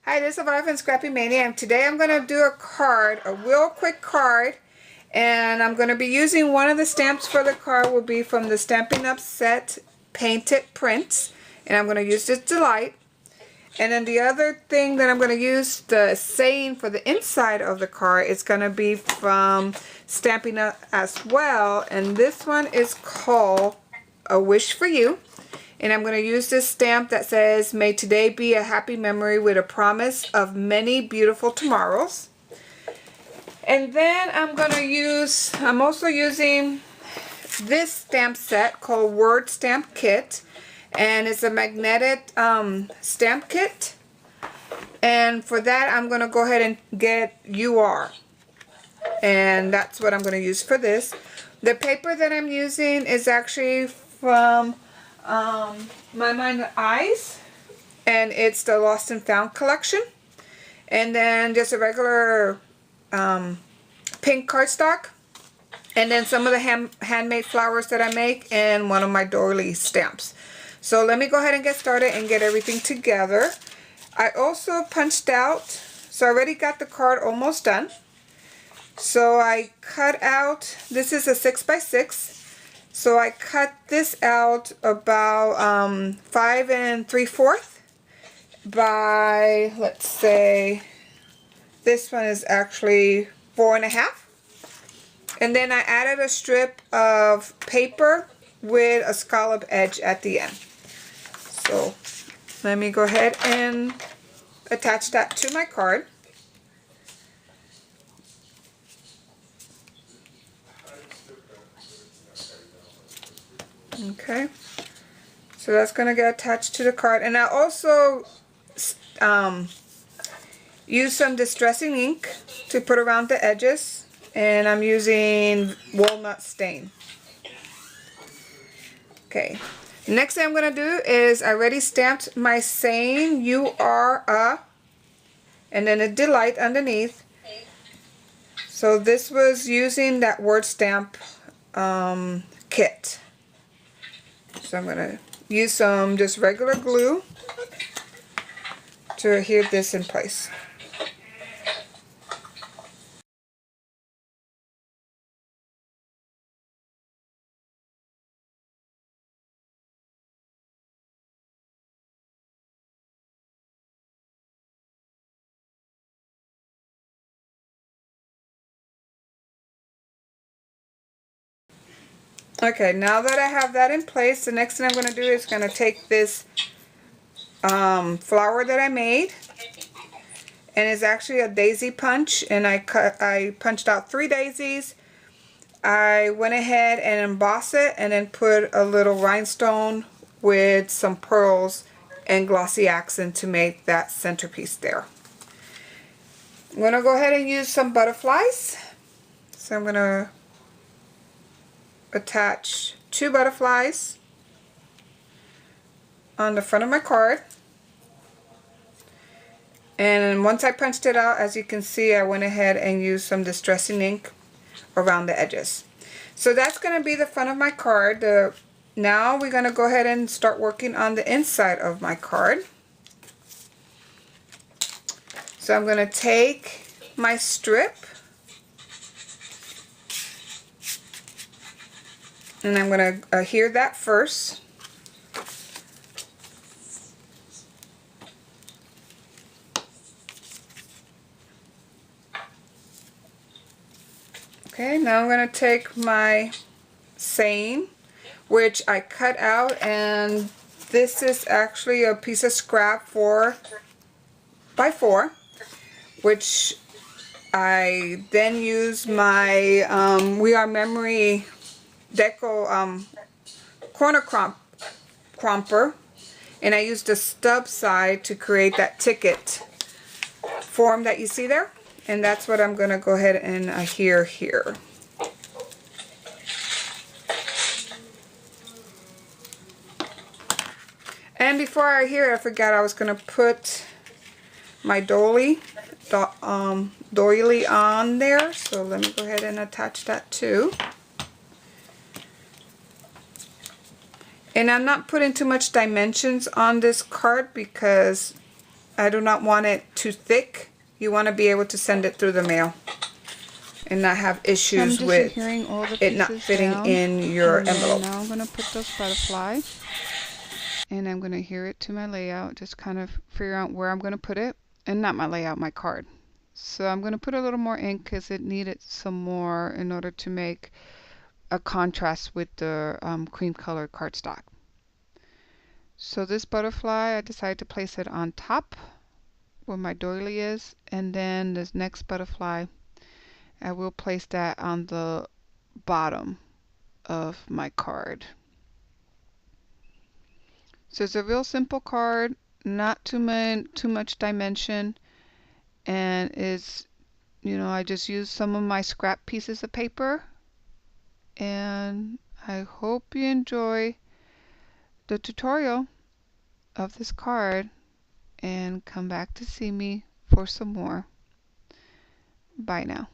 Hi, this is Violet from Scrappy Mania, and today I'm going to do a card, a real quick card, and I'm going to be using one of the stamps for the card will be from the Stampin' Up! Set Painted Prints, and I'm going to use this Delight. And then the other thing that I'm going to use, the saying for the inside of the card, is going to be from Stampin' Up! As well, and this one is called A Wish for You. And I'm going to use this stamp that says, "May today be a happy memory with a promise of many beautiful tomorrows." And then I'm also using this stamp set called Word Stamp Kit. And it's a magnetic stamp kit. And for that, I'm going to go ahead and get UR. And that's what I'm going to use for this. The paper that I'm using is actually from My Mind Eyes, and it's the Lost and Found collection. And then just a regular pink cardstock, and then some of the handmade flowers that I make, and one of my doily stamps. So let me go ahead and get started and get everything together. I also punched out, so I already got the card almost done. So I cut out, this is a 6x6. So I cut this out about 5 3/4 by, let's say, this one is actually 4 1/2. And then I added a strip of paper with a scallop edge at the end. So let me go ahead and attach that to my card. Okay, so that's going to get attached to the card. And I also use some distressing ink to put around the edges, and I'm using walnut stain. Okay, next thing I'm going to do is I already stamped my saying "You are a," and then a delight underneath. So this was using that word stamp kit. So I'm going to use some just regular glue to adhere this in place. Okay, now that I have that in place, the next thing I'm going to do is going to take this flower that I made, and it's actually a daisy punch, and I punched out 3 daisies. I went ahead and embossed it, and then put a little rhinestone with some pearls and glossy accent to make that centerpiece there. I'm going to go ahead and use some butterflies. So I'm going to attach 2 butterflies on the front of my card. And once I punched it out, as you can see, I went ahead and used some distressing ink around the edges. So that's going to be the front of my card. Now we're going to go ahead and start working on the inside of my card. So I'm going to take my strip, and I'm going to adhere that first. Okay, now I'm going to take my saying, which I cut out, and this is actually a piece of scrap 4 by 4, which I then use my We Are Memory Deco corner crumper, and I used the stub side to create that ticket form that you see there. And that's what I'm going to go ahead and adhere here. And before I adhere, I forgot I was going to put my doily on there. So let me go ahead and attach that too. And I'm not putting too much dimensions on this card because I do not want it too thick. You want to be able to send it through the mail and not have issues with it not fitting in your envelope. Now I'm going to put those butterfly, and I'm going to adhere it to my layout, just kind of figure out where I'm going to put it, and not my layout, my card. So I'm going to put a little more ink because it needed some more in order to make a contrast with the cream colored cardstock. So this butterfly, I decided to place it on top where my doily is, and then this next butterfly, I will place that on the bottom of my card. So it's a real simple card, not too much dimension, and it's, I just used some of my scrap pieces of paper, and I hope you enjoy the tutorial of this card and come back to see me for some more. Bye now.